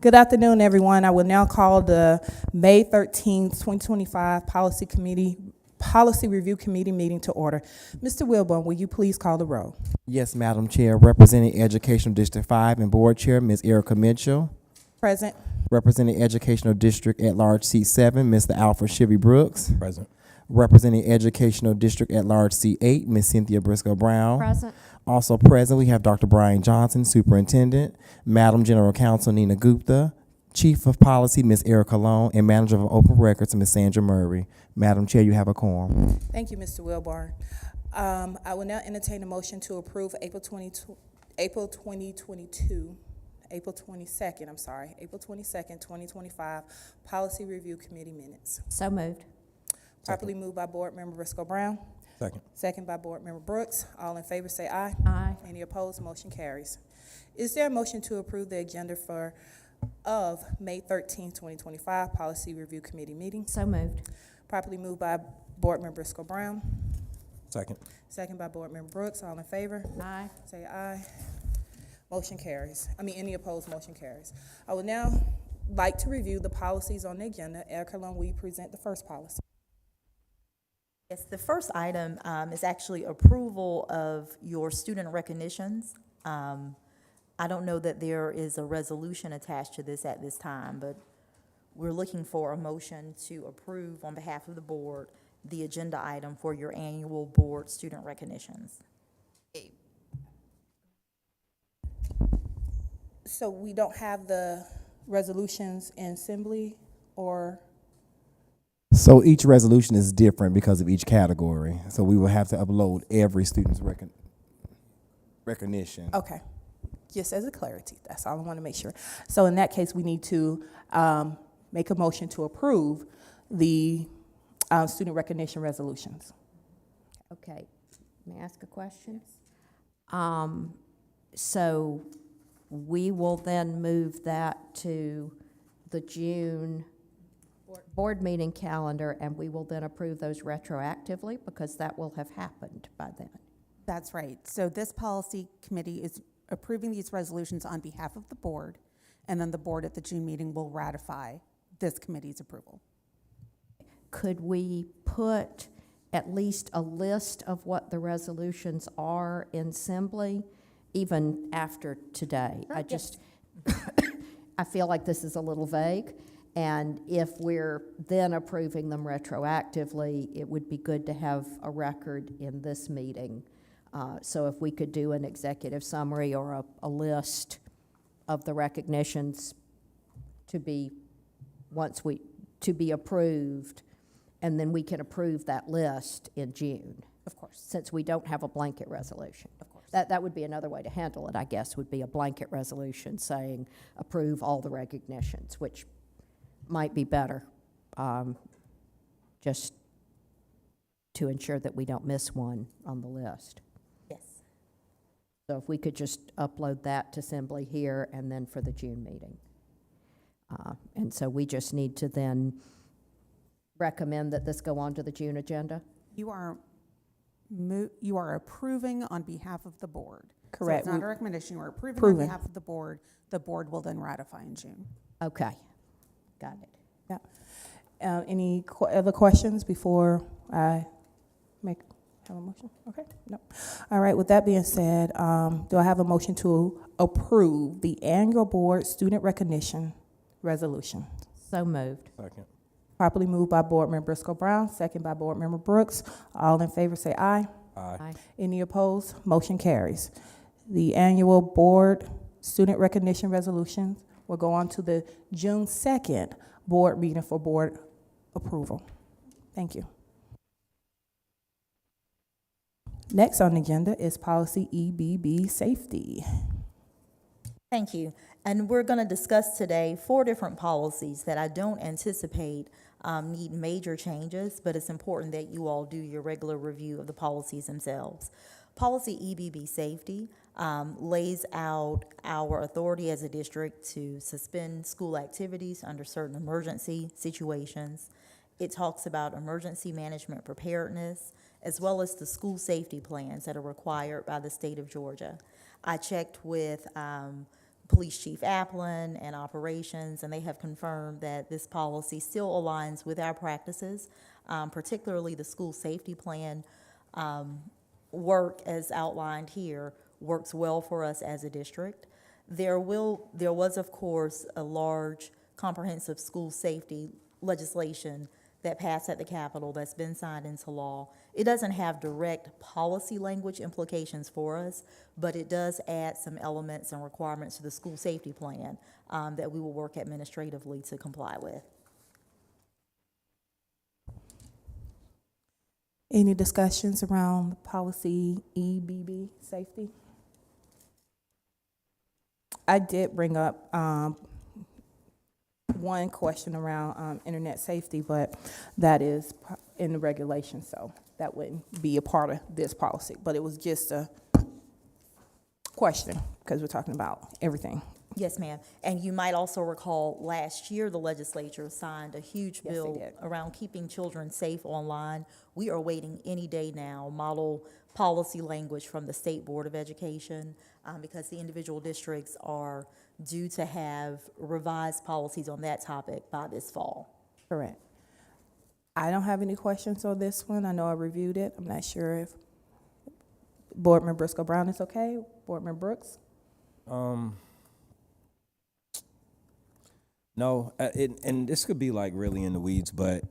Good afternoon, everyone. I will now call the May 13th, 2025 Policy Review Committee meeting to order. Mr. Wilborn, will you please call the roll? Yes, Madam Chair. Representing Educational District 5 and Board Chair, Ms. Erica Mitchell. Present. Representing Educational District at Large Seat 7, Mr. Alfred Shivy Brooks. Present. Representing Educational District at Large Seat 8, Ms. Cynthia Briscoe Brown. Present. Also present, we have Dr. Brian Johnson, Superintendent, Madam General Counsel Nina Gupta, Chief of Policy, Ms. Erica Long, and Manager of Open Records, Ms. Sandra Murray. Madam Chair, you have a quorum. Thank you, Mr. Wilborn. I will now entertain a motion to approve April 22nd, 2025 Policy Review Committee minutes. So moved. Properly moved by Board Member Briscoe Brown. Second. Second by Board Member Brooks. All in favor say aye. Aye. Any opposed? Motion carries. Is there a motion to approve the agenda of May 13th, 2025 Policy Review Committee meeting? So moved. Properly moved by Board Member Briscoe Brown. Second. Second by Board Member Brooks. All in favor? Aye. Say aye. Motion carries. Any opposed? Motion carries. I would now like to review the policies on the agenda. Erica Long, will you present the first policy? Yes, the first item is actually approval of your student recognitions. I don't know that there is a resolution attached to this at this time, but we're looking for a motion to approve on behalf of the board the agenda item for your annual board student recognitions. So we don't have the resolutions in assembly, or? So each resolution is different because of each category. So we will have to upload every student's recognition. Okay, just as a clarity, that's all I want to make sure. So in that case, we need to make a motion to approve the student recognition resolutions. Okay. May I ask a question? So we will then move that to the June board meeting calendar, and we will then approve those retroactively because that will have happened by then. That's right. So this policy committee is approving these resolutions on behalf of the board, and then the board at the June meeting will ratify this committee's approval. Could we put at least a list of what the resolutions are in assembly, even after today? Sure, I just, I feel like this is a little vague. And if we're then approving them retroactively, it would be good to have a record in this meeting. So if we could do an executive summary or a list of the recognitions to be approved, and then we can approve that list in June. Of course. Since we don't have a blanket resolution. Of course. That would be another way to handle it, I guess, would be a blanket resolution saying approve all the recognitions, which might be better, just to ensure that we don't miss one on the list. Yes. So if we could just upload that to Assembly here and then for the June meeting. And so we just need to then recommend that this go on to the June agenda? You are approving on behalf of the board. Correct. So it's not a recommendation. You are approving Approving. on behalf of the board. The board will then ratify in June. Okay, got it. Yeah. Any other questions before I have a motion? Okay, no. All right, with that being said, do I have a motion to approve the annual board student recognition resolution? So moved. Second. Properly moved by Board Member Briscoe Brown, second by Board Member Brooks. All in favor say aye. Aye. Aye. Any opposed? Motion carries. The annual board student recognition resolutions will go on to the June 2nd board meeting for board approval. Thank you. Next on the agenda is policy EBB safety. Thank you. And we're going to discuss today 4 different policies that I don't anticipate need major changes, but it's important that you all do your regular review of the policies themselves. Policy EBB safety lays out our authority as a district to suspend school activities under certain emergency situations. It talks about emergency management preparedness, as well as the school safety plans that are required by the state of Georgia. I checked with Police Chief Applin and Operations, and they have confirmed that this policy still aligns with our practices, particularly the school safety plan work as outlined here works well for us as a district. There was, of course, a large comprehensive school safety legislation that passed at the Capitol that's been signed into law. It doesn't have direct policy language implications for us, but it does add some elements and requirements to the school safety plan that we will work administratively to comply with. Any discussions around policy EBB, safety? I did bring up one question around internet safety, but that is in the regulation, so that wouldn't be a part of this policy. But it was just a question, because we're talking about everything. Yes, ma'am. And you might also recall last year, the legislature signed a huge Yes, they bill did. around keeping children safe online. We are waiting any day now, model policy language from the State Board of Education, because the individual districts are due to have revised policies on that topic by this fall. Correct. I don't have any questions on this one. I know I reviewed it. I'm not sure if Board Member Briscoe Brown is okay. Board Member Brooks? No, and this could be like really in the weeds, but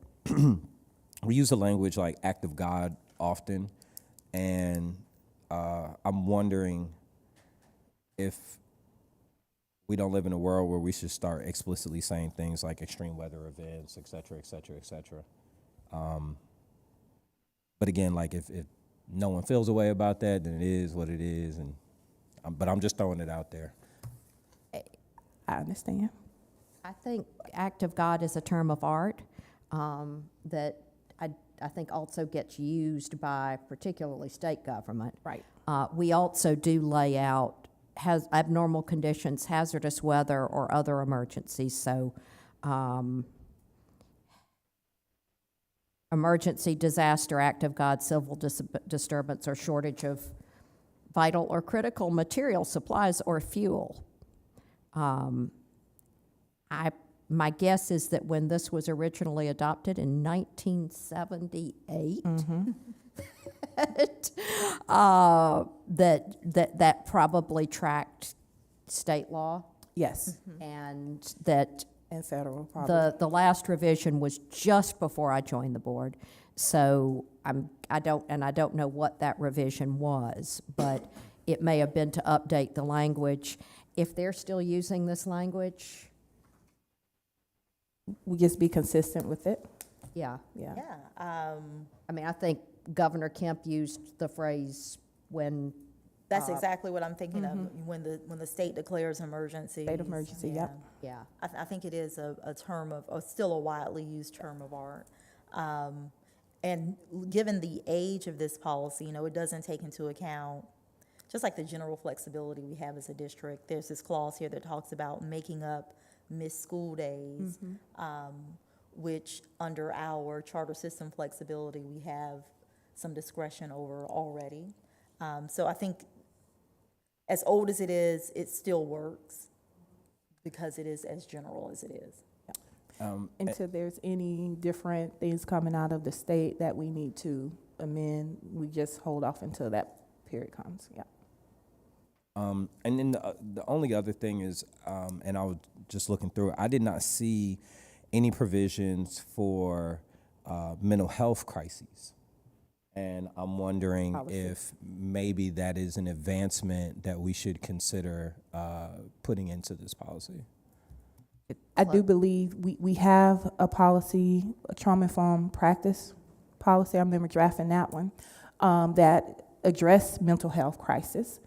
we use the language like act of God often, and I'm wondering if we don't live in a world where we should start explicitly saying things like extreme weather events, et cetera, et cetera, et cetera. But again, like if no one feels a way about that, then it is what it is, and but I'm just throwing it out there. I understand. I think act of God is a term of art that I think also gets used by particularly state government. Right. We also do lay out abnormal conditions, hazardous weather, or other emergencies. So emergency, disaster, act of God, civil disturbance, or shortage of vital or critical material supplies or fuel. My guess is that when this was originally adopted in 1978, that probably tracked state law, Yes. and that And federal, probably. the last revision was just before I joined the board. So I don't know what that revision was, but it may have been to update the language. If they're still using this language, We just be consistent with it. yeah. Yeah. Yeah, I mean, I think Governor Kemp used the phrase when, that's exactly what I'm thinking of, when the state declares emergency. State of emergency, yep. yeah. I think it is a term of, still a widely used term of art. And given the age of this policy, it doesn't take into account, just like the general flexibility we have as a district, there's this clause here that talks about making up missed school days, which under our charter system flexibility, we have some discretion over already. So I think as old as it is, it still works because it is as general as it is. Until there's any different things coming out of the state that we need to amend, we just hold off until that period comes, yeah. And then the only other thing is, and I was just looking through it, I did not see any provisions for mental health crises. And I'm wondering Policy. if maybe that is an advancement that we should consider putting into this policy. I do believe we have a policy, a trauma-informed practice policy, I remember drafting that one, that address mental health crisis.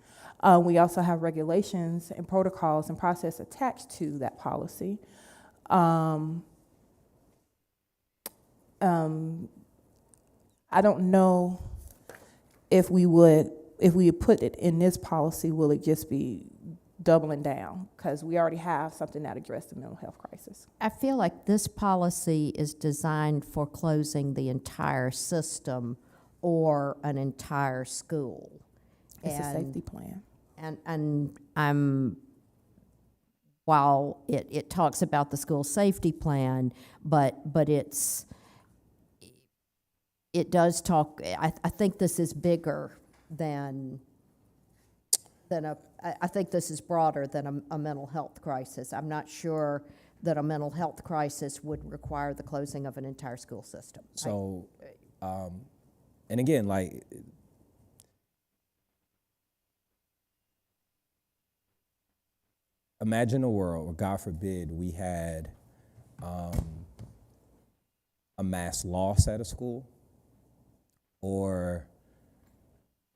We also have regulations and protocols and process attached to that policy. I don't know if we put it in this policy, will it just be doubling down? Because we already have something that addresses the mental health crisis. I feel like this policy is designed for closing the entire system or an entire school. It's a And- safety plan. And I'm while it talks about the school safety plan, but it does talk, I think this is bigger than I think this is broader than a mental health crisis. I'm not sure that a mental health crisis would require the closing of an entire school system. So, and again, like, imagine a world where, God forbid, we had a mass loss at a school or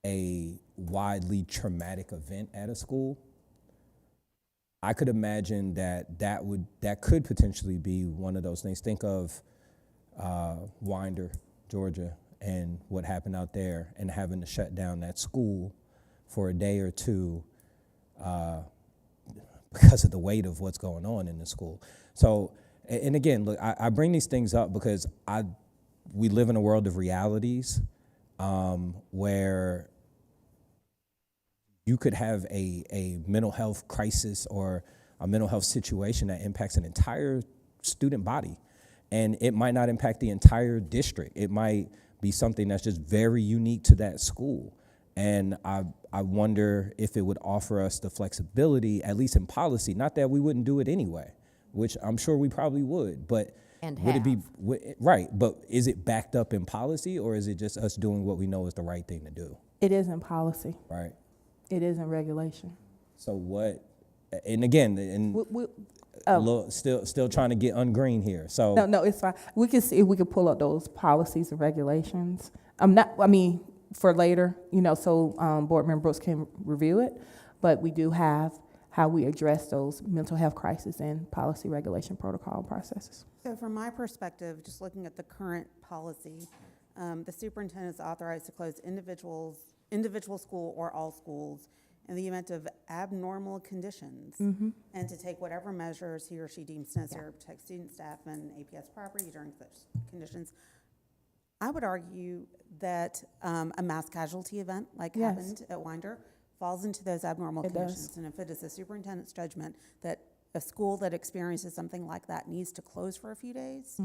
a widely traumatic event at a school. I could imagine that could potentially be one of those things. Think of Winder, Georgia, and what happened out there, and having to shut down that school for a day or two because of the weight of what's going on in the school. So, and again, look, I bring these things up because we live in a world of realities where you could have a mental health crisis or a mental health situation that impacts an entire student body. And it might not impact the entire district. It might be something that's just very unique to that school. And I wonder if it would offer us the flexibility, at least in policy, not that we wouldn't do it anyway, which I'm sure we probably would, but And would it be, have. right, but is it backed up in policy, or is it just us doing what we know is the right thing to do, It is in policy. right? It is in regulation. So what, and again, and still trying to get ungreen here, so. No, it's fine. We can see if we can pull up those policies and regulations. For later, so Board Member Brooks can review it. But we do have how we address those mental health crises and policy regulation protocol processes. So from my perspective, just looking at the current policy, the superintendent is authorized to close individual school or all schools in the event of abnormal conditions, and to take whatever measures he or she deems necessary to protect student, staff, and APS property during such conditions. I would argue that a mass casualty event like Yes. happened at Winder falls into those abnormal It conditions. does. And if it is the superintendent's judgment that a school that experiences something like that needs to close for a few days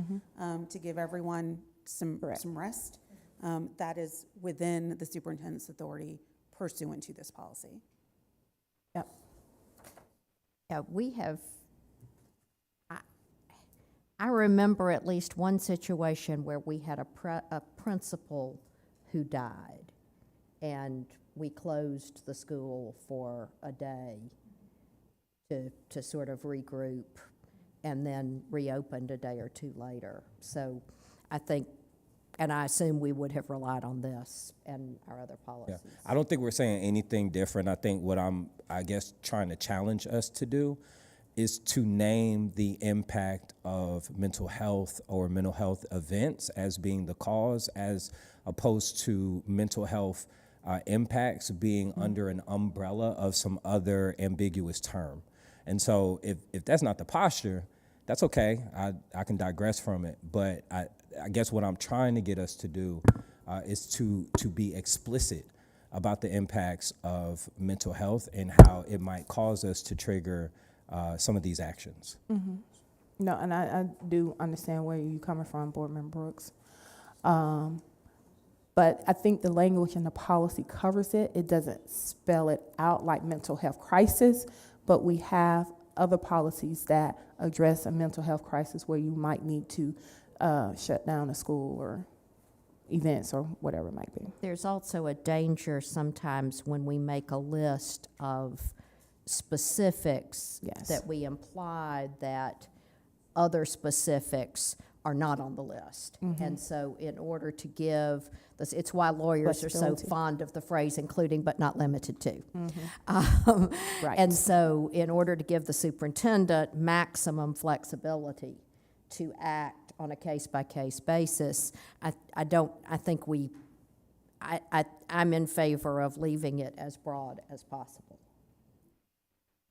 to give everyone some rest, that is within the superintendent's authority pursuant to this policy. Yep. Yeah, we have, I remember at least one situation where we had a principal who died, and we closed the school for a day to sort of regroup, and then reopened a day or two later. So I think, and I assume we would have relied on this and our other Yeah. policies. I don't think we're saying anything different. I think what I'm, trying to challenge us to do is to name the impact of mental health or mental health events as being the cause, as opposed to mental health impacts being under an umbrella of some other ambiguous term. And so if that's not the posture, that's okay. I can digress from it. But I guess what I'm trying to get us to do is to be explicit about the impacts of mental health and how it might cause us to trigger some of these actions. No, and I do understand where you're coming from, Board Member Brooks. But I think the language in the policy covers it. It doesn't spell it out like mental health crisis, but we have other policies that address a mental health crisis where you might need to shut down a school or events or whatever it might be. There's also a danger sometimes when we make a list of specifics Yes. that we imply that other specifics are not on the list. And so in order to give this, it's why lawyers are so Flexibility. fond of the phrase including but not limited to. Right. And so in order to give the superintendent maximum flexibility to act on a case-by-case basis, I'm in favor of leaving it as broad as possible.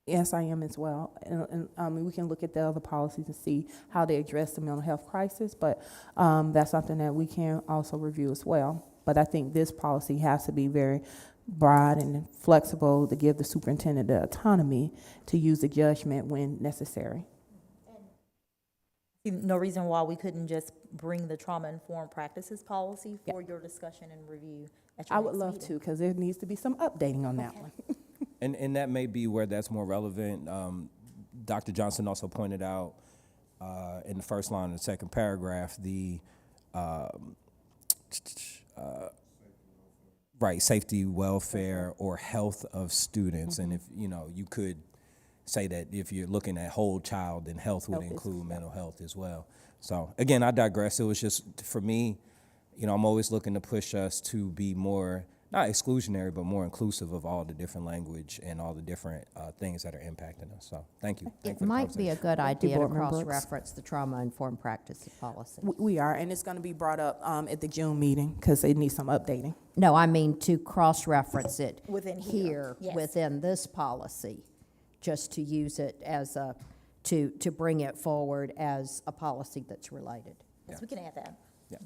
Yes, I am as well. And we can look at the other policies and see how they address the mental health crisis, but that's something that we can also review as well. But I think this policy has to be very broad and flexible to give the superintendent the autonomy to use the judgment when necessary. No reason why we couldn't just bring the trauma-informed practices policy for your discussion and review at your I next would love meeting. to, because there needs to be some updating on that one. And that may be where that's more relevant. Dr. Johnson also pointed out in the first line of the second paragraph, the right, safety, welfare, or health of students. And if, you could say that if you're looking at whole child, then health would Health is- include mental health as well. So again, I digress. It was just, for me, I'm always looking to push us to be more, not exclusionary, but more inclusive of all the different language and all the different things that are impacting us. So thank you. Thank you It for the might be a conversation. good Thank you, idea to Board Member Brooks. cross-reference the trauma-informed practices policy. We are, and it's going to be brought up at the June meeting, because it needs some updating. No, I mean to cross-reference it Within here, yes. within this policy, just to use it as to bring it forward as a policy that's related. Yes, we can add that. Yeah.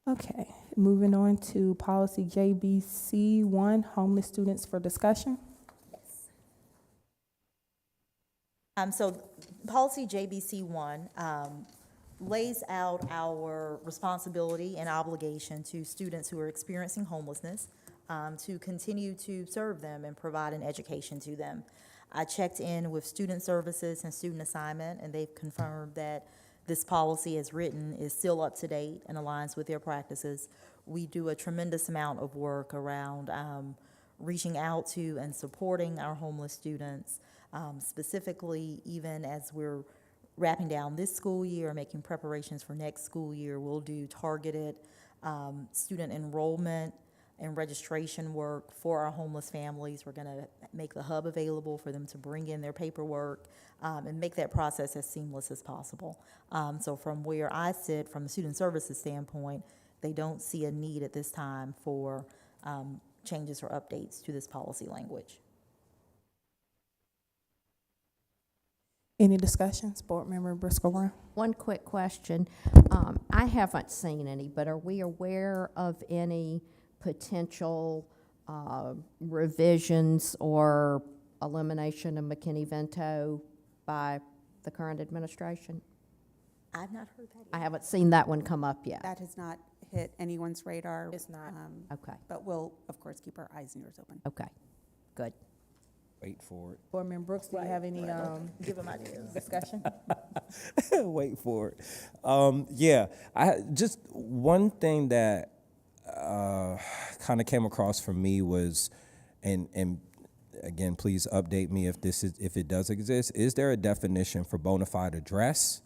Okay, moving on to policy JBC1, homeless students for discussion. So policy JBC1 lays out our responsibility and obligation to students who are experiencing homelessness to continue to serve them and provide an education to them. I checked in with student services and student assignment, and they've confirmed that this policy as written is still up to date and aligns with their practices. We do a tremendous amount of work around reaching out to and supporting our homeless students, specifically even as we're wrapping down this school year, making preparations for next school year. We'll do targeted student enrollment and registration work for our homeless families. We're going to make the hub available for them to bring in their paperwork and make that process as seamless as possible. So from where I sit, from the student services standpoint, they don't see a need at this time for changes or updates to this policy language. Any discussions, Board Member Briscoe Brown? One quick question. I haven't seen any, but are we aware of any potential revisions or elimination of McKinney-Vento by the current administration? I've not heard that I yet. haven't seen that one come up yet. That has not hit anyone's radar. It's not. Okay, But we'll, of course, keep our eyes and ears open. okay, good. Wait for it. Board Member Brooks, do you have any Give them ideas. discussion? Wait for it. Yeah, just one thing that kind of came across for me was, and again, please update me if it does exist. Is there a definition for bona fide address,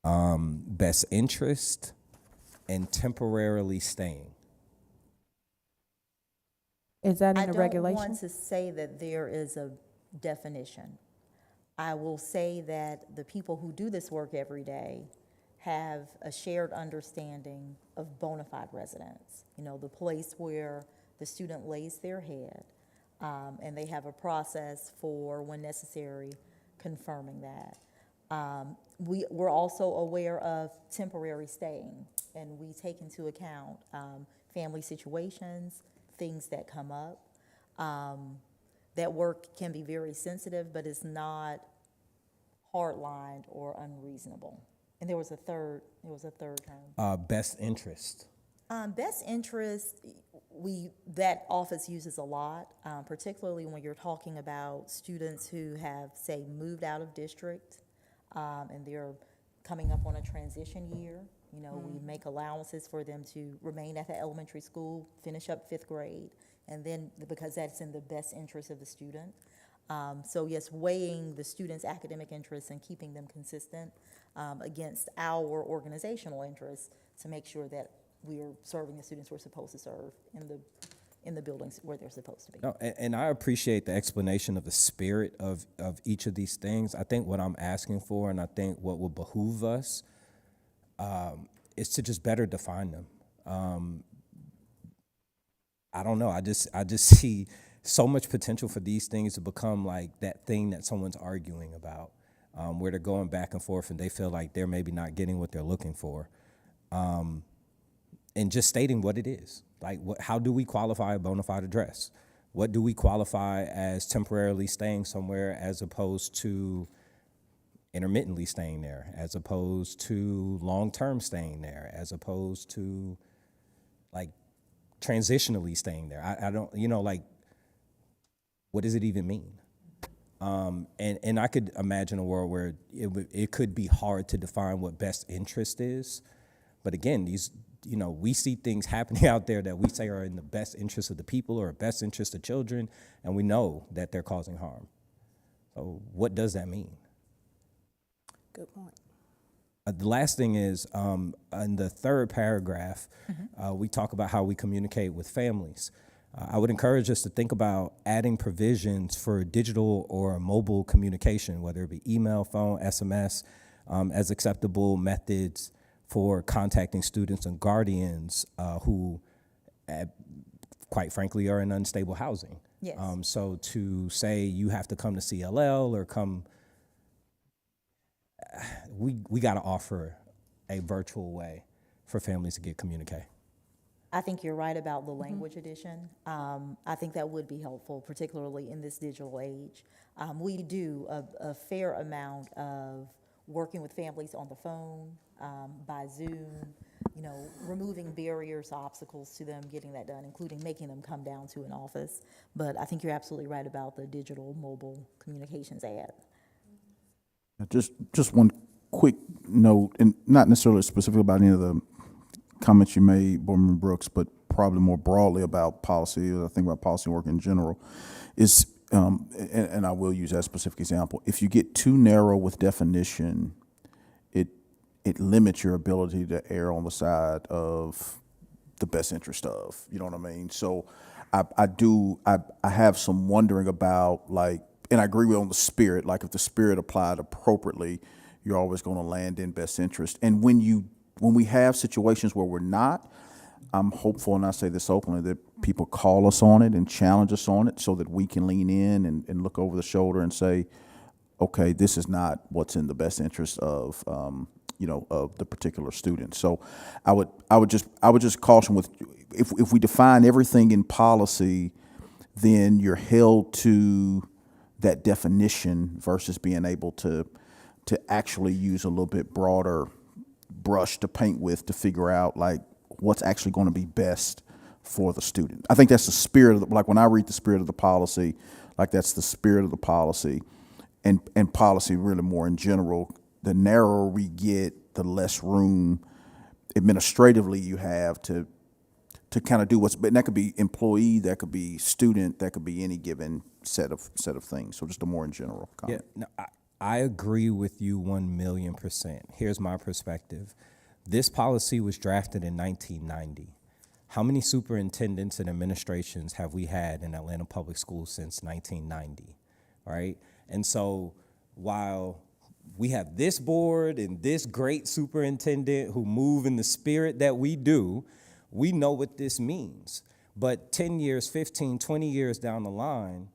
best interest, and temporarily staying? Is that I in the don't regulation? want to say that there is a definition. I will say that the people who do this work every day have a shared understanding of bona fide residence. The place where the student lays their head, and they have a process for, when necessary, confirming that. We're also aware of temporary staying, and we take into account family situations, things that come up. That work can be very sensitive, but it's not hard-lined or unreasonable. And there was a third term. Best interest. Best interest, that office uses a lot, particularly when you're talking about students who have, say, moved out of district, and they're coming up on a transition year. We make allowances for them to remain at the elementary school, finish up 5th grade, and then, because that's in the best interest of the student. So yes, weighing the student's academic interests and keeping them consistent against our organizational interests to make sure that we're serving the students we're supposed to serve in the buildings where they're supposed to be. No, and I appreciate the explanation of the spirit of each of these things. I think what I'm asking for, and I think what will behoove us, is to just better define them. I don't know. I just see so much potential for these things to become like that thing that someone's arguing about, where they're going back and forth and they feel like they're maybe not getting what they're looking for, and just stating what it is. Like, how do we qualify a bona fide address? What do we qualify as temporarily staying somewhere as opposed to intermittently staying there, as opposed to long-term staying there, as opposed to like transitionally staying there? I don't, like, what does it even mean? And I could imagine a world where it could be hard to define what best interest is. But again, we see things happening out there that we say are in the best interest of the people or best interest of children, and we know that they're causing harm. So what does that mean? Good point. The last thing is, in the third paragraph, we talk about how we communicate with families. I would encourage us to think about adding provisions for digital or mobile communication, whether it be email, phone, SMS, as acceptable methods for contacting students and guardians who, quite frankly, are in unstable housing. Yes. So to say you have to come to CLL or come, we got to offer a virtual way for families to get communique. I think you're right about the language addition. I think that would be helpful, particularly in this digital age. We do a fair amount of working with families on the phone, by Zoom, removing barriers, obstacles to them getting that done, including making them come down to an office. But I think you're absolutely right about the digital mobile communications ad. Just one quick note, and not necessarily specific about any of the comments you made, Board Member Brooks, but probably more broadly about policy, I think about policy work in general, is, and I will use that specific example, if you get too narrow with definition, it limits your ability to err on the side of the best interest of, you know what I mean? So I have some wondering about, like, and I agree with on the spirit, like if the spirit applied appropriately, you're always going to land in best interest. And when we have situations where we're not, I'm hopeful, and I say this openly, that people call us on it and challenge us on it so that we can lean in and look over the shoulder and say, okay, this is not what's in the best interest of, of the particular student. So I would just caution with, if we define everything in policy, then you're held to that definition versus being able to actually use a little bit broader brush to paint with to figure out like what's actually going to be best for the student. I think that's the spirit of like when I read the spirit of the policy, like that's the spirit of the policy, and policy really more in general. The narrower we get, the less room administratively you have to kind of do what's, but that could be employee, that could be student, that could be any given set of things. So just a more in general comment. Yeah, no, I agree with you 1,000,000%. Here's my perspective. This policy was drafted in 1990. How many superintendents and administrations have we had in Atlanta Public Schools since 1990, right? And so while we have this board and this great superintendent who move in the spirit that we do, we know what this means. But 10 years, 15, 20 years down the line,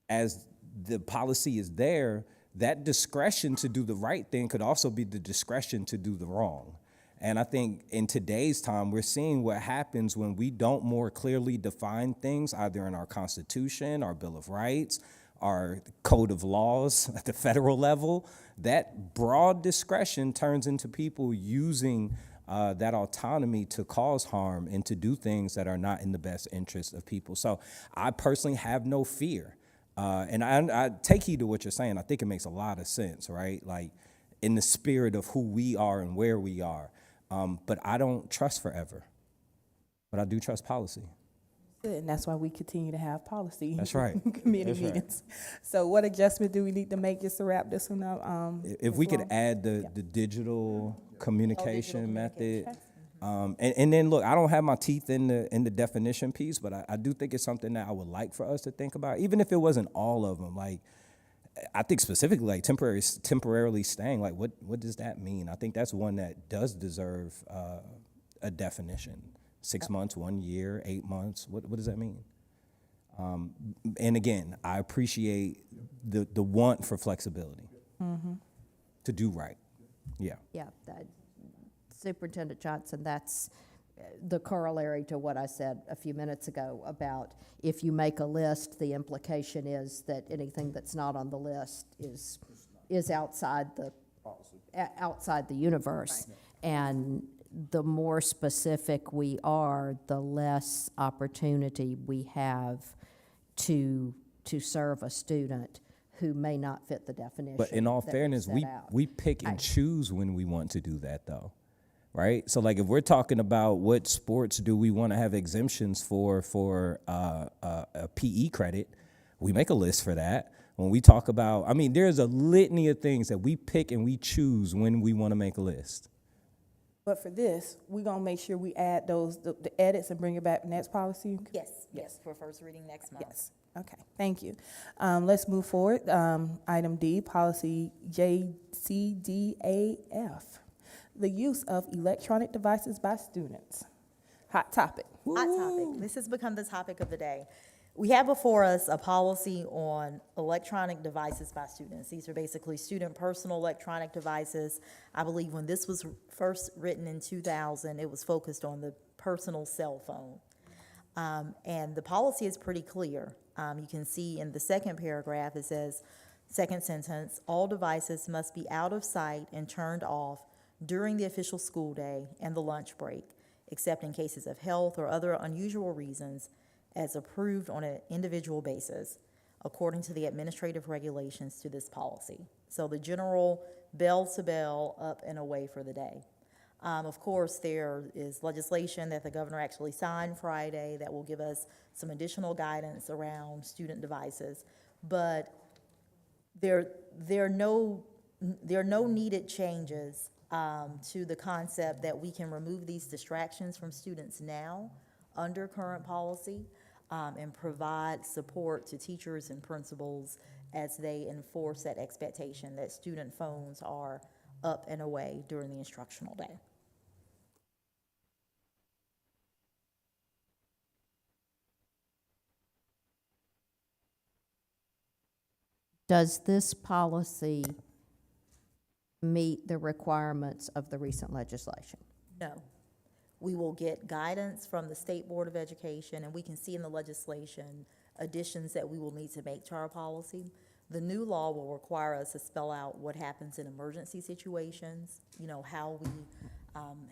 as the policy is there, that discretion to do the right thing could also be the discretion to do the wrong. And I think in today's time, we're seeing what happens when we don't more clearly define things, either in our Constitution, our Bill of Rights, our Code of Laws at the federal level. That broad discretion turns into people using that autonomy to cause harm and to do things that are not in the best interest of people. So I personally have no fear. And I take heed to what you're saying. I think it makes a lot of sense, right? Like in the spirit of who we are and where we are. But I don't trust forever. But I do trust policy. Good, and that's why we continue to have policy. That's right. Committee That's right. meetings. So what adjustment do we need to make just to wrap this one up? If Ms. we could Long? add the digital communication method. communication. And then look, I don't have my teeth in the definition piece, but I do think it's something that I would like for us to think about, even if it wasn't all of them. Like, I think specifically like temporarily staying, like what does that mean? I think that's one that does deserve a definition. 6 months, 1 year, 8 months, what does that mean? And again, I appreciate the want for flexibility to do right. Yeah. Yeah, Superintendent Johnson, that's the corollary to what I said a few minutes ago about if you make a list, the implication is that anything that's not on the list is outside the outside the universe. And the more specific we are, the less opportunity we have to serve a student who may not fit the definition. But in all that we fairness, set we out. we pick and choose when we want to do that, though, right? So, like, if we're talking about what sports do we want to have exemptions for a PE credit, we make a list for that. When we talk about, I mean, there's a litany of things that we pick and we choose when we want to make a list. But for this, we're gonna make sure we add those, the edits and bring it back next policy? Yes, for first reading next month. Yes, okay, thank you. Let's move forward. Item D, policy JCDAF, the use of electronic devices by students. Hot topic. Hot topic. This has become the topic of the day. We have before us a policy on electronic devices by students. These are basically student personal electronic devices. I believe when this was first written in 2000, it was focused on the personal cell phone. And the policy is pretty clear. You can see in the second paragraph, it says, second sentence, all devices must be out of sight and turned off during the official school day and the lunch break, except in cases of health or other unusual reasons as approved on an individual basis, according to the administrative regulations to this policy. So the general bell to bell, up and away for the day. Of course, there is legislation that the governor actually signed Friday that will give us some additional guidance around student devices, but there are no needed changes to the concept that we can remove these distractions from students now under current policy, and provide support to teachers and principals as they enforce that expectation that student phones are up and away during the instructional day. Does this policy meet the requirements of the recent legislation? No. We will get guidance from the State Board of Education, and we can see in the legislation additions that we will need to make to our policy. The new law will require us to spell out what happens in emergency situations, you know, how we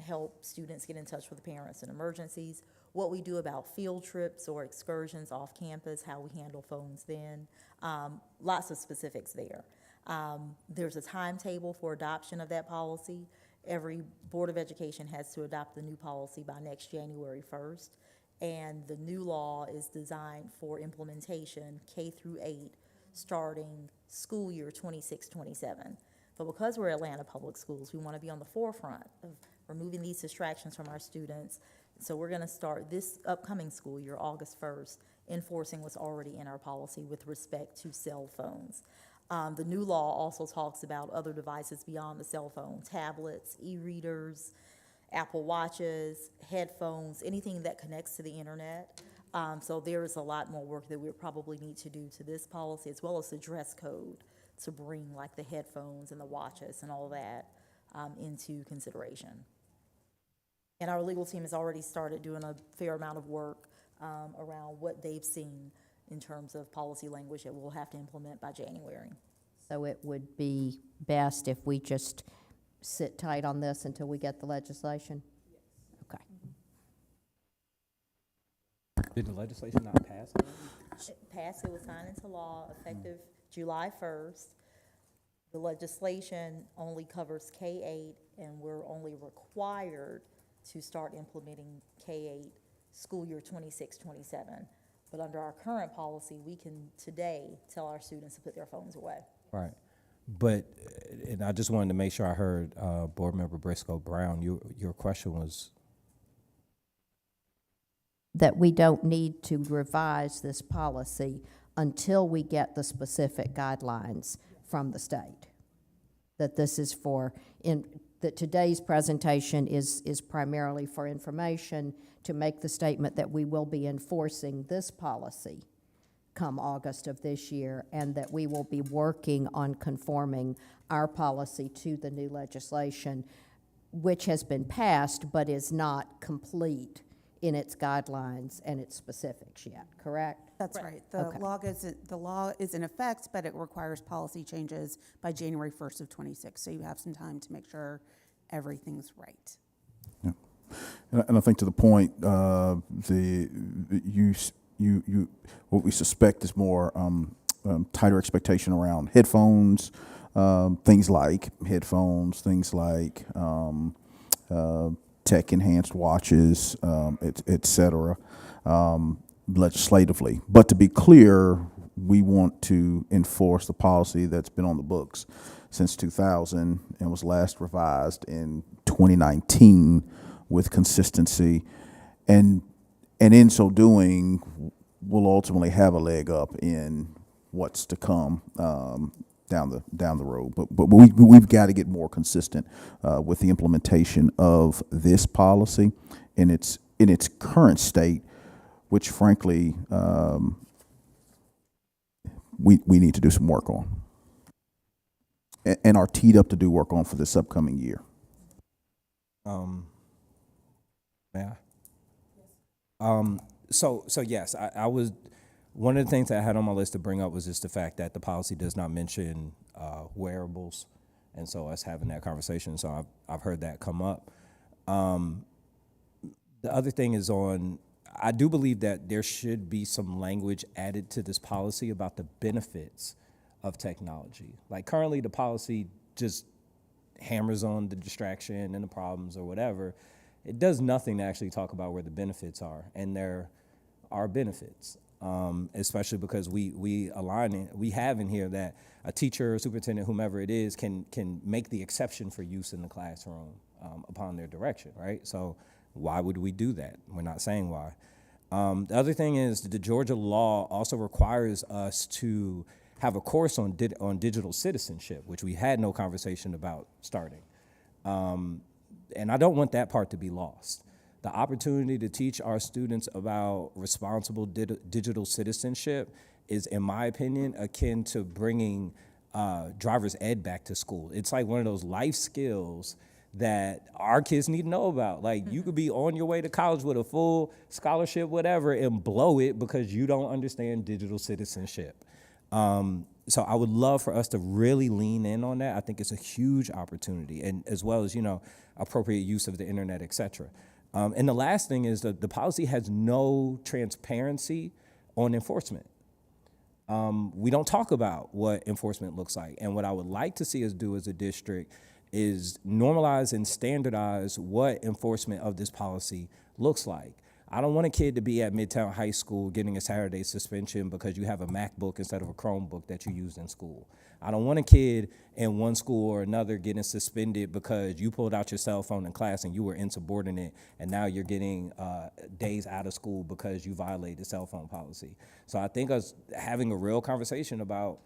help students get in touch with parents in emergencies, what we do about field trips or excursions off campus, how we handle phones then, lots of specifics there. There's a timetable for adoption of that policy. Every Board of Education has to adopt the new policy by next January 1st, and the new law is designed for implementation K through 8, starting school year 26-27. But because we're Atlanta Public Schools, we want to be on the forefront of removing these distractions from our students. So we're going to start this upcoming school year, August 1st, enforcing what's already in our policy with respect to cell phones. The new law also talks about other devices beyond the cell phone, tablets, e-readers, Apple Watches, headphones, anything that connects to the internet. So there is a lot more work that we probably need to do to this policy, as well as the dress code, to bring like the headphones and the watches and all that into consideration. And our legal team has already started doing a fair amount of work around what they've seen in terms of policy language that we'll have to implement by January. So it would be best if we just sit tight on this until we get the legislation? Okay. Did the legislation not pass already? It passed, it was signed into law effective July 1st. The legislation only covers K-8, and we're only required to start implementing K-8 school year 26-27. But under our current policy, we can today tell our students to put their phones away. Right. But, and I just wanted to make sure I heard Board Member Briscoe Brown, your question was? That we don't need to revise this policy until we get the specific guidelines from the state. That this is for, that today's presentation is primarily for information to make the statement that we will be enforcing this policy come August of this year, and that we will be working on conforming our policy to the new legislation which has been passed but is not complete in its guidelines and its specifics yet, correct? That's right. The Okay. law is in effect, but it requires policy changes by January 1st of '26. So you have some time to make sure everything's right. And I think to the point, what we suspect is more tighter expectation around headphones, things like headphones, things like tech-enhanced watches, et cetera, legislatively. But to be clear, we want to enforce the policy that's been on the books since 2000 and was last revised in 2019 with consistency. And in so doing, we'll ultimately have a leg up in what's to come down the road. But we've got to get more consistent with the implementation of this policy in its current state, which frankly we need to do some work on, and are teed up to do work on for this upcoming year. Yeah. So yes, I was, one of the things that I had on my list to bring up was just the fact that the policy does not mention wearables, and so us having that conversation. So I've heard that come up. The other thing is I do believe that there should be some language added to this policy about the benefits of technology. Like currently, the policy just hammers on the distraction and the problems or whatever. It does nothing to actually talk about where the benefits are, and there are benefits, especially because we have in here that a teacher, superintendent, whomever it is, can make the exception for use in the classroom upon their direction, right? So why would we do that? We're not saying why. The other thing is the Georgia law also requires us to have a course on digital citizenship, which we had no conversation about starting. And I don't want that part to be lost. The opportunity to teach our students about responsible digital citizenship is, in my opinion, akin to bringing driver's ed back to school. It's like one of those life skills that our kids need to know about. Like, you could be on your way to college with a full scholarship, whatever, and blow it because you don't understand digital citizenship. So I would love for us to really lean in on that. I think it's a huge opportunity, and as well as, appropriate use of the internet, et cetera. And the last thing is that the policy has no transparency on enforcement. We don't talk about what enforcement looks like. And what I would like to see us do as a district is normalize and standardize what enforcement of this policy looks like. I don't want a kid to be at Midtown High School getting a Saturday suspension because you have a MacBook instead of a Chromebook that you used in school. I don't want a kid in one school or another getting suspended because you pulled out your cell phone in class and you were insubordinate, and now you're getting days out of school because you violated the cell phone policy. So I think us having a real conversation about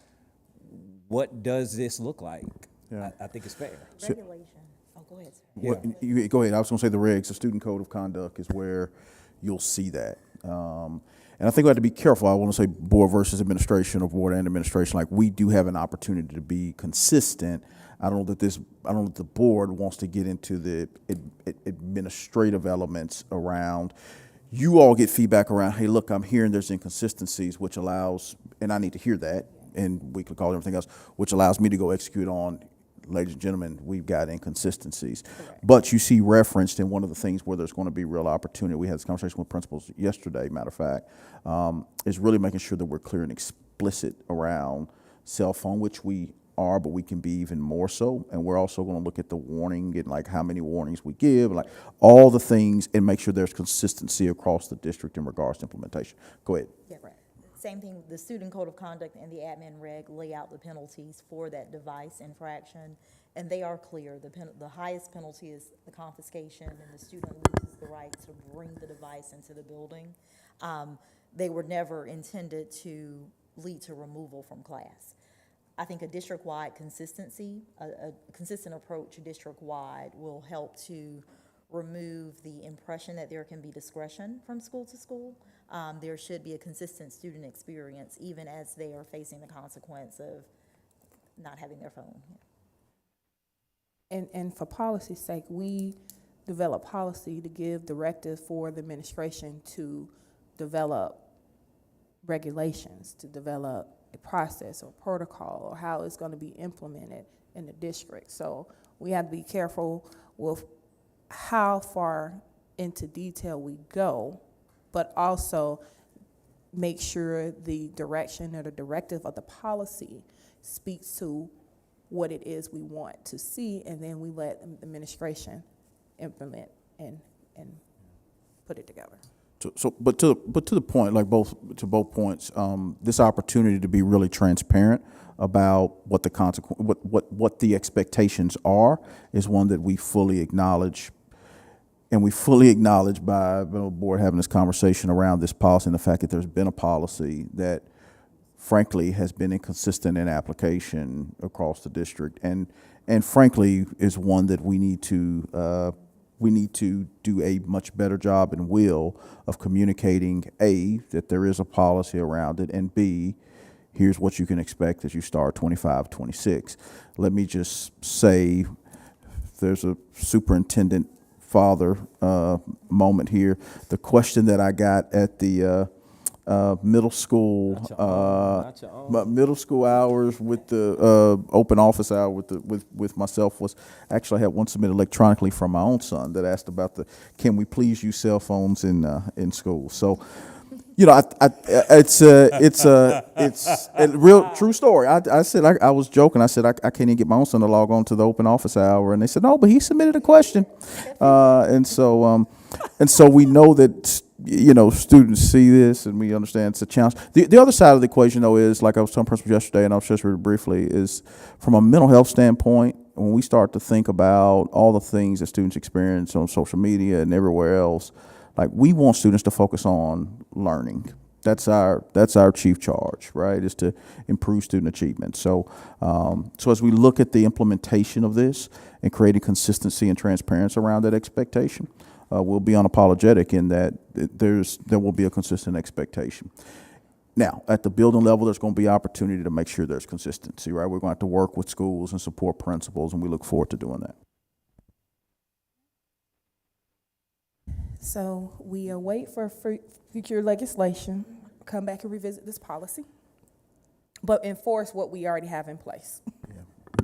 what does this look like, Yeah. I think it's fair. Regulation. Oh, go ahead, sir. Yeah. Well, go ahead. I was going to say the regs, the student code of conduct is where you'll see that. And I think we have to be careful. I want to say board versus administration or board and administration. Like, we do have an opportunity to be consistent. I don't know that the board wants to get into the administrative elements around. You all get feedback around, hey, look, I'm hearing there's inconsistencies, which allows, and I need to hear that, and weekly call and everything else, which allows me to go execute on, ladies and gentlemen, we've got inconsistencies. Correct. But you see referenced in one of the things where there's going to be real opportunity. We had this conversation with principals yesterday, matter of fact, is really making sure that we're clear and explicit around cell phone, which we are, but we can be even more so. And we're also going to look at the warning and like how many warnings we give, like all the things, and make sure there's consistency across the district in regards to implementation. Go ahead. Yeah, right. Same thing, the student code of conduct and the admin reg lay out the penalties for that device infraction, and they are clear. The highest penalty is the confiscation, and the student loses the right to bring the device into the building. They were never intended to lead to removal from class. I think a district-wide consistency, a consistent approach district-wide will help to remove the impression that there can be discretion from school to school. There should be a consistent student experience, even as they are facing the consequence of not having their phone. And for policy's sake, we develop policy to give directive for the administration to develop regulations, to develop a process or protocol, or how it's going to be implemented in the district. So we have to be careful with how far into detail we go, but also make sure the direction or the directive of the policy speaks to what it is we want to see, and then we let the administration implement and put it together. But to the point, like both points, this opportunity to be really transparent about what the what the expectations are is one that we fully acknowledge, and we fully acknowledge by the board having this conversation around this policy and the fact that there's been a policy that, frankly, has been inconsistent in application across the district, and frankly is one that we need to do a much better job and will of communicating, A, that there is a policy around it, and B, here's what you can expect as you start 25, 26. Let me just say, there's a superintendent father moment here. The question that I got at the middle school, Not your own. middle school hours with the open office hour with myself was, actually I had one submitted electronically from my own son that asked about can we please use cell phones in school? So, you know, it's a real true story. I said, I was joking. I said, I can't even get my own son to log on to the open office hour. And they said, no, but he submitted a question. And so we know that, you know, students see this and we understand it's a challenge. The other side of the equation, though, is, like I was telling principals yesterday, and I'll just read it briefly, is from a mental health standpoint, when we start to think about all the things that students experience on social media and everywhere else, like, we want students to focus on learning. That's our chief charge, right? Is to improve student achievement. So, so as we look at the implementation of this and creating consistency and transparency around that expectation, we'll be unapologetic in that there will be a consistent expectation. Now, at the building level, there's going to be opportunity to make sure there's consistency, right? We're going to have to work with schools and support principals, and we look forward to doing that. So we await for future legislation, come back and revisit this policy, but enforce what we already have in place.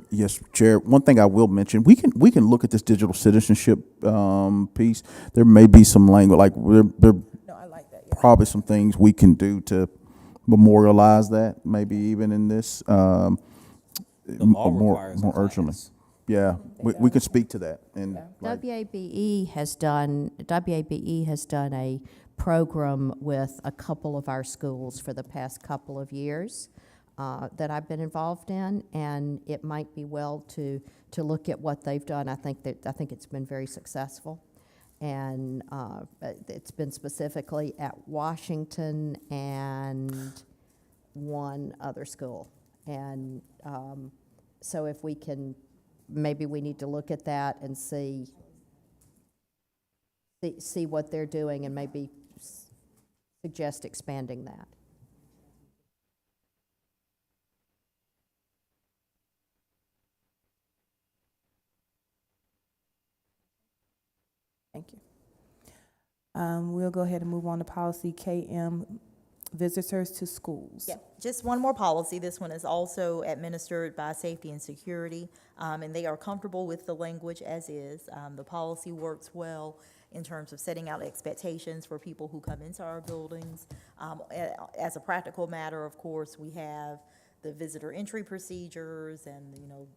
Yes, Chair. One thing I will mention, we can look at this digital citizenship piece. There may be some language, like there No, I like that. Yeah. probably some things we can do to memorialize that, maybe even in this The law more requires urgently. compliance. Yeah, we can speak to that. And like, WABE has done a program with a couple of our schools for the past couple of years that I've been involved in, and it might be well to look at what they've done. I think it's been very successful, and it's been specifically at Washington and one other school, and so if we can. Maybe we need to look at that and see what they're doing and maybe suggest expanding that. Thank you. We'll go ahead and move on to policy KM, visitors to schools. Yeah, just one more policy. This one is also administered by Safety and Security, and they are comfortable with the language as is. The policy works well in terms of setting out expectations for people who come into our buildings. As a practical matter, of course, we have the visitor entry procedures and, you know,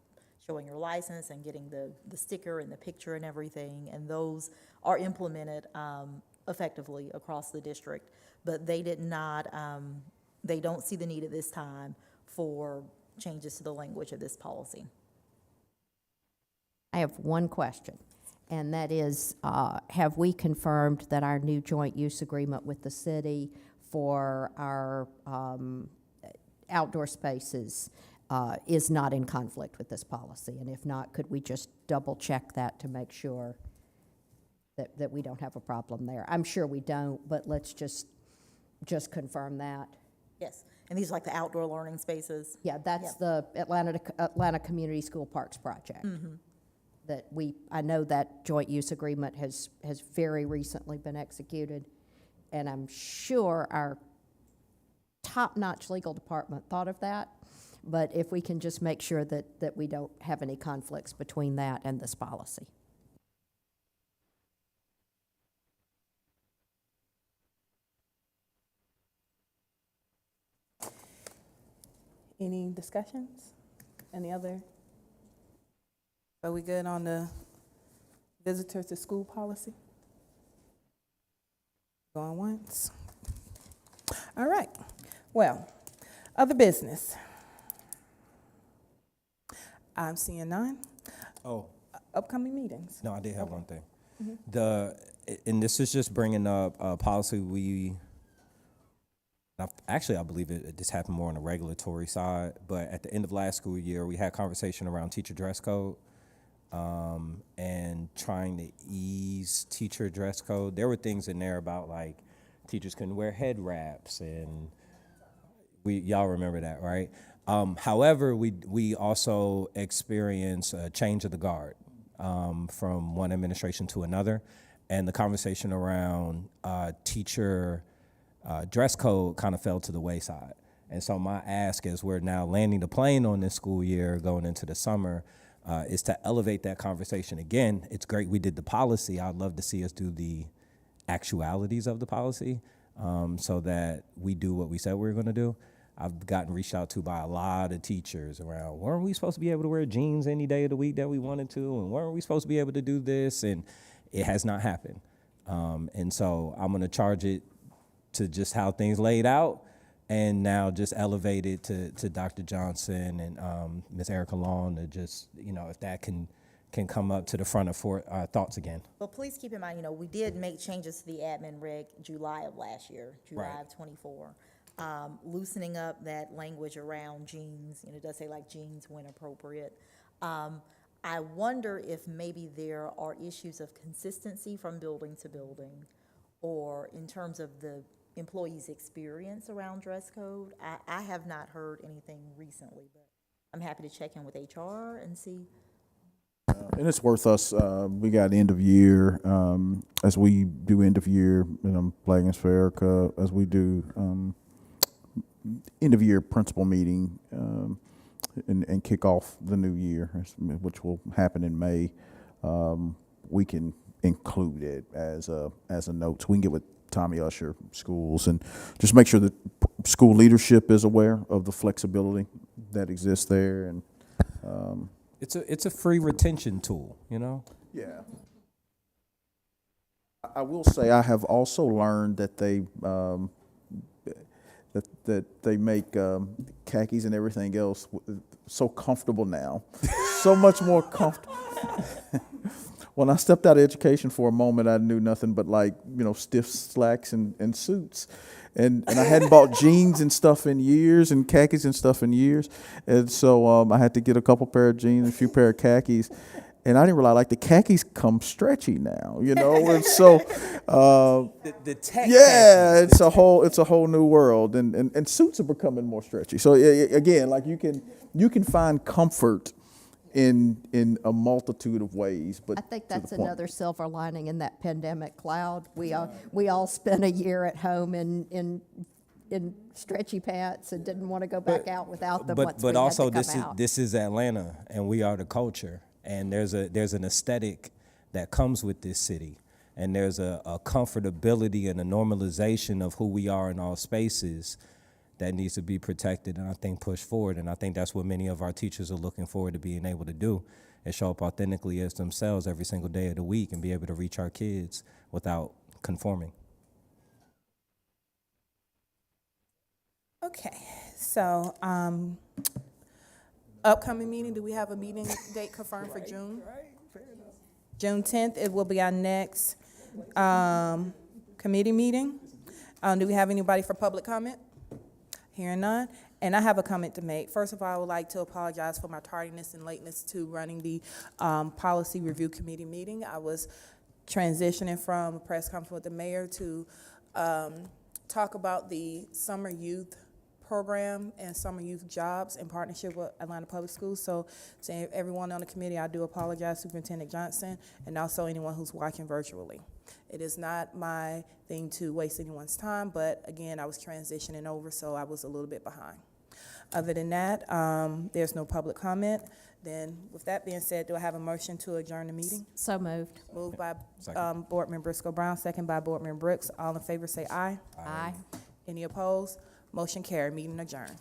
showing your license and getting the sticker and the picture and everything, and those are implemented effectively across the district. But they did not, they don't see the need at this time for changes to the language of this policy. I have one question, and that is, have we confirmed that our new joint use agreement with the city for our outdoor spaces is not in conflict with this policy? And if not, could we just double check that to make sure that we don't have a problem there? I'm sure we don't, but let's just confirm that. Yes, and these are like the outdoor learning spaces. Yeah, that's the Atlanta Community School Parks Project. that I know that joint use agreement has very recently been executed, and I'm sure our top-notch legal department thought of that, but if we can just make sure that we don't have any conflicts between that and this policy. Any discussions? Any other? Are we good on the visitors to school policy? Going once. All right. Well, other business. I'm seeing none. Oh, Upcoming meetings. no, I did have Okay. one thing. And this is just bringing up a policy I believe this happened more on the regulatory side, but at the end of last school year, we had conversation around teacher dress code and trying to ease teacher dress code. There were things in there about like teachers couldn't wear head wraps, and y'all remember that, right? However, we also experienced a change of the guard from one administration to another, and the conversation around teacher dress code kind of fell to the wayside. And so my ask, as we're now landing the plane on this school year going into the summer, is to elevate that conversation again. It's great we did the policy. I'd love to see us do the actualities of the policy so that we do what we said we were going to do. I've gotten reached out to by a lot of teachers around, weren't we supposed to be able to wear jeans any day of the week that we wanted to? And weren't we supposed to be able to do this? And it has not happened. And so I'm going to charge it to just how things laid out, and now just elevate it to Dr. Johnson and Ms. Erica Long to just, if that can come up to the front of thoughts again. But please keep in mind, we did make changes to the admin reg July of last year, July Right. of '24. Loosening up that language around jeans, it does say like jeans when appropriate. I wonder if maybe there are issues of consistency from building to building, or in terms of the employees' experience around dress code. I have not heard anything recently, but I'm happy to check in with HR and see. And it's worth us, we got end of year, as we do end of year, and I'm flagging for Erica, as we do end of year principal meeting and kick off the new year, which will happen in May. We can include it as a note. So we can get with Tommy Usher schools and just make sure that school leadership is aware of the flexibility that exists there. And It's a free retention tool, yeah, I will say I have also learned that they that they make khakis and everything else so comfortable now, so much more comfortable. When I stepped out of education for a moment, I knew nothing but stiff slacks and suits. And I hadn't bought jeans and stuff in years, and khakis and stuff in years. And so I had to get a couple pair of jeans, a few pair of khakis. And I didn't realize, the khakis come stretchy now, and so, the tech. yeah, it's a whole new world. And suits are becoming more stretchy. So again, you can find comfort in a multitude of ways, but I think to the that's point. another silver lining in that pandemic cloud. We all spent a year at home in stretchy pants and didn't want to go back out without them once we But had also to come out. this is Atlanta, and we are the culture, and there's an aesthetic that comes with this city, and there's a comfortability and a normalization of who we are in all spaces that needs to be protected and I think pushed forward. And I think that's what many of our teachers are looking forward to being able to do, and show up authentically as themselves every single day of the week and be able to reach our kids without conforming. Okay, so, upcoming meeting, do we have a meeting date confirmed for June? June 10th, it will be our next, committee meeting. Do we have anybody for public comment? Hearing none, and I have a comment to make. First of all, I would like to apologize for my tardiness and lateness to running the, policy review committee meeting. I was transitioning from a press conference with the mayor to, talk about the summer youth program and summer youth jobs in partnership with Atlanta Public Schools. So to everyone on the committee, I do apologize, Superintendent Johnson, and also anyone who's watching virtually. It is not my thing to waste anyone's time, but again, I was transitioning over, so I was a little bit behind. Other than that, there's no public comment. Then, with that being said, do I have a motion to adjourn the meeting? So moved. Moved by Second. Board Member Briscoe Brown, second by Board Member Brooks. All in favor say aye. Aye. Any opposed? Motion carried. Meeting adjourned.